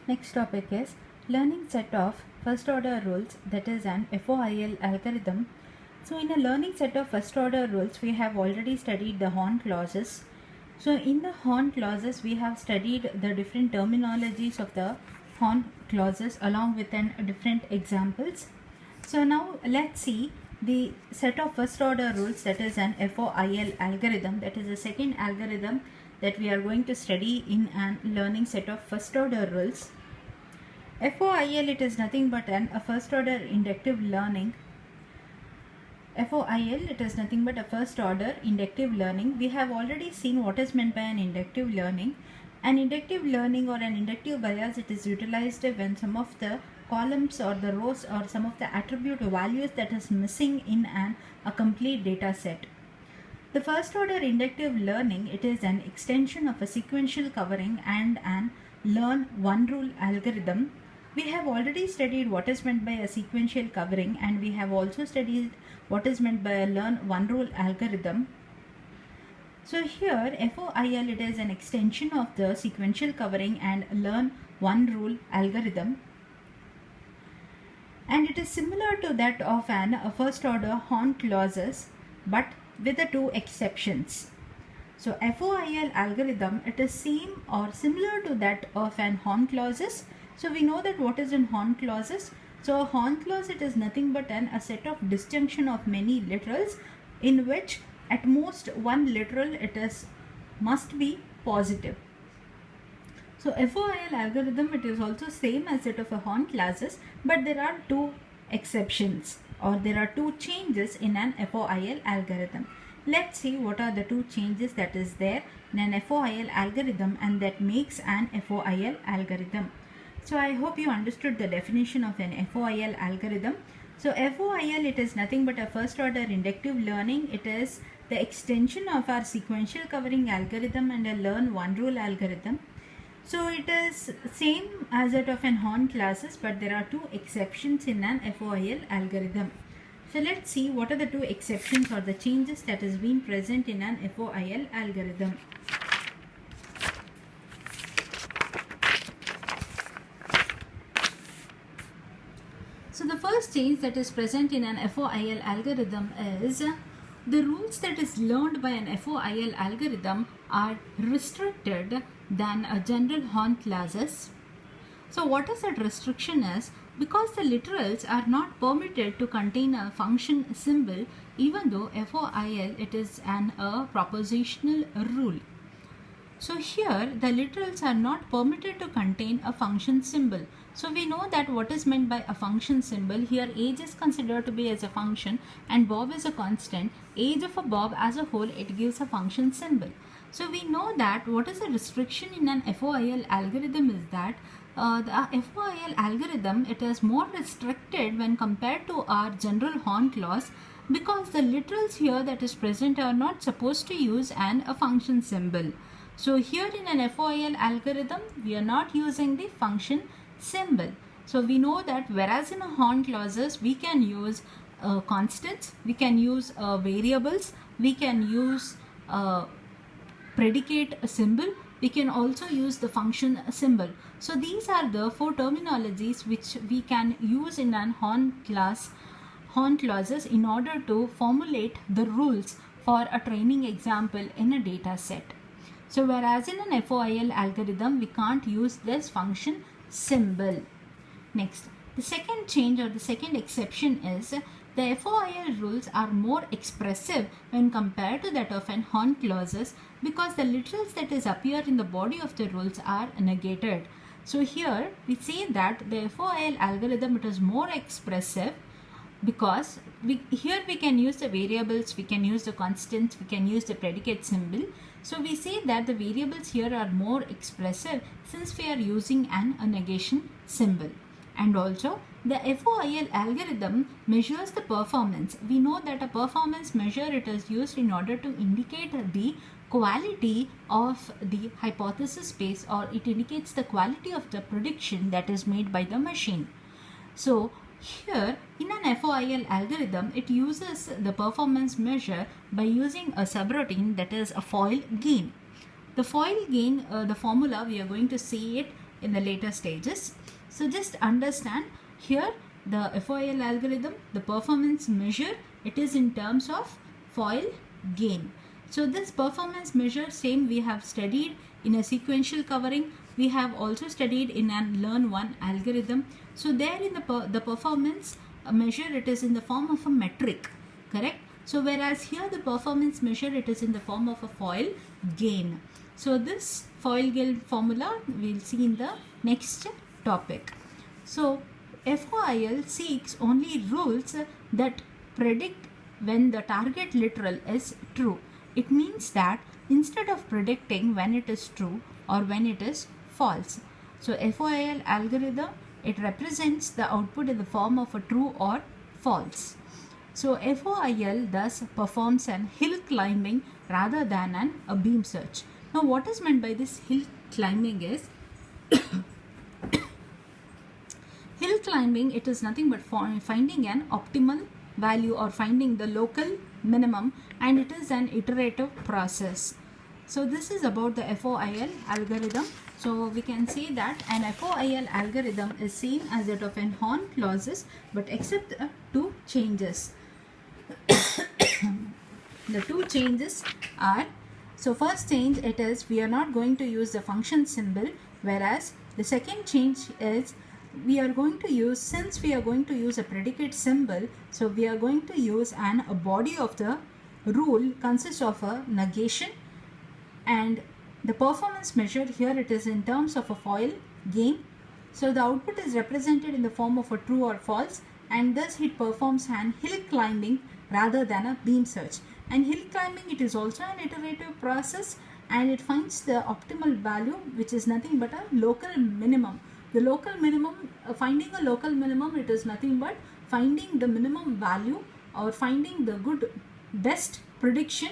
Next topic is learning set of first order rules, that is an FOIL algorithm. So in a learning set of first order rules, we have already studied the Horn clauses. So in the Horn clauses, we have studied the different terminologies of the Horn clauses along with different examples. So now let's see the set of first order rules, that is an FOIL algorithm. That is the second algorithm that we are going to study in a learning set of first order rules. FOIL, it is nothing but a first order inductive learning. FOIL, it is nothing but a first order inductive learning. We have already seen what is meant by an inductive learning. An inductive learning or an inductive bias, it is utilized when some of the columns or the rows or some of the attribute values that is missing in a complete data set. The first order inductive learning, it is an extension of a sequential covering and an learn one rule algorithm. We have already studied what is meant by a sequential covering, and we have also studied what is meant by a learn one rule algorithm. So here FOIL, it is an extension of the sequential covering and learn one rule algorithm, and it is similar to that of a first order Horn clauses, but with the two exceptions. So FOIL algorithm, it is same or similar to that of an Horn clauses. So we know that what is in Horn clauses. So a Horn clause, it is nothing but a set of disjunction of many literals, in which at most one literal must be positive. So FOIL algorithm, it is also same as that of a Horn clauses, but there are two exceptions, or there are two changes in an FOIL algorithm. Let's see what are the two changes that is there in an FOIL algorithm and that makes an FOIL algorithm. So I hope you understood the definition of an FOIL algorithm. So FOIL, it is nothing but a first order inductive learning. It is the extension of our sequential covering algorithm and a learn one rule algorithm. So it is same as that of an Horn clauses, but there are two exceptions in an FOIL algorithm. So let's see what are the two exceptions or the changes that is being present in an FOIL algorithm. So the first change that is present in an FOIL algorithm is the rules that is learned by an FOIL algorithm are restricted than a general Horn clauses. So what is that restriction is, because the literals are not permitted to contain a function symbol, even though FOIL, it is a propositional rule. So here the literals are not permitted to contain a function symbol. So we know that what is meant by a function symbol. Here age is considered to be as a function and Bob is a constant. Age of a Bob as a whole, it gives a function symbol. So we know that what is a restriction in an FOIL algorithm is that the FOIL algorithm, it is more restricted when compared to our general Horn clause, because the literals here that is present are not supposed to use a function symbol. So here in an FOIL algorithm, we are not using the function symbol. So we know that whereas in a Horn clauses, we can use constants, we can use variables, we can use predicate symbol, we can also use the function symbol. So these are the four terminologies which we can use in an Horn clauses in order to formulate the rules for a training example in a data set. So whereas in an FOIL algorithm, we can't use this function symbol. Next, the second change or the second exception is the FOIL rules are more expressive when compared to that of an Horn clauses, because the literals that is appear in the body of the rules are negated. So here we say that the FOIL algorithm, it is more expressive because here we can use the variables, we can use the constants, we can use the predicate symbol. So we say that the variables here are more expressive since we are using a negation symbol. And also the FOIL algorithm measures the performance. We know that a performance measure, it is used in order to indicate the quality of the hypothesis space, or it indicates the quality of the prediction that is made by the machine. So here in an FOIL algorithm, it uses the performance measure by using a subroutine, that is a FOIL gain. The FOIL gain, the formula we are going to see it in the later stages. So just understand here the FOIL algorithm, the performance measure, it is in terms of foil gain. So this performance measure, same we have studied in a sequential covering. We have also studied in an learn one algorithm. So there in the performance measure, it is in the form of a metric, correct? So whereas here the performance measure, it is in the form of a foil gain. So this foil gain formula we'll see in the next topic. So FOIL seeks only rules that predict when the target literal is true. It means that instead of predicting when it is true or when it is false. So FOIL algorithm, it represents the output in the form of a true or false. So FOIL thus performs an hill climbing rather than a beam search. Now what is meant by this hill climbing is hill climbing, it is nothing but finding an optimal value or finding the local minimum, and it is an iterative process. So this is about the FOIL algorithm. So we can say that an FOIL algorithm is same as that of an Horn clauses, but except two changes. The two changes are, so first change, it is we are not going to use the function symbol, whereas the second change is we are going to use, since we are going to use a predicate symbol, so we are going to use a body of the rule consists of a negation, and the performance measure here, it is in terms of a foil gain. So the output is represented in the form of a true or false, and thus it performs an hill climbing rather than a beam search. And hill climbing, it is also an iterative process, and it finds the optimal value, which is nothing but a local minimum. The local minimum, finding a local minimum, it is nothing but finding the minimum value or finding the best prediction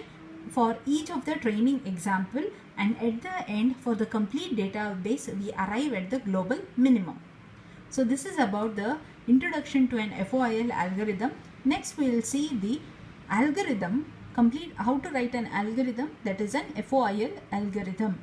for each of the training example, and at the end for the complete database we arrive at the global minimum. So this is about the introduction to an FOIL algorithm. Next we will see the algorithm, complete how to write an algorithm, that is an FOIL algorithm.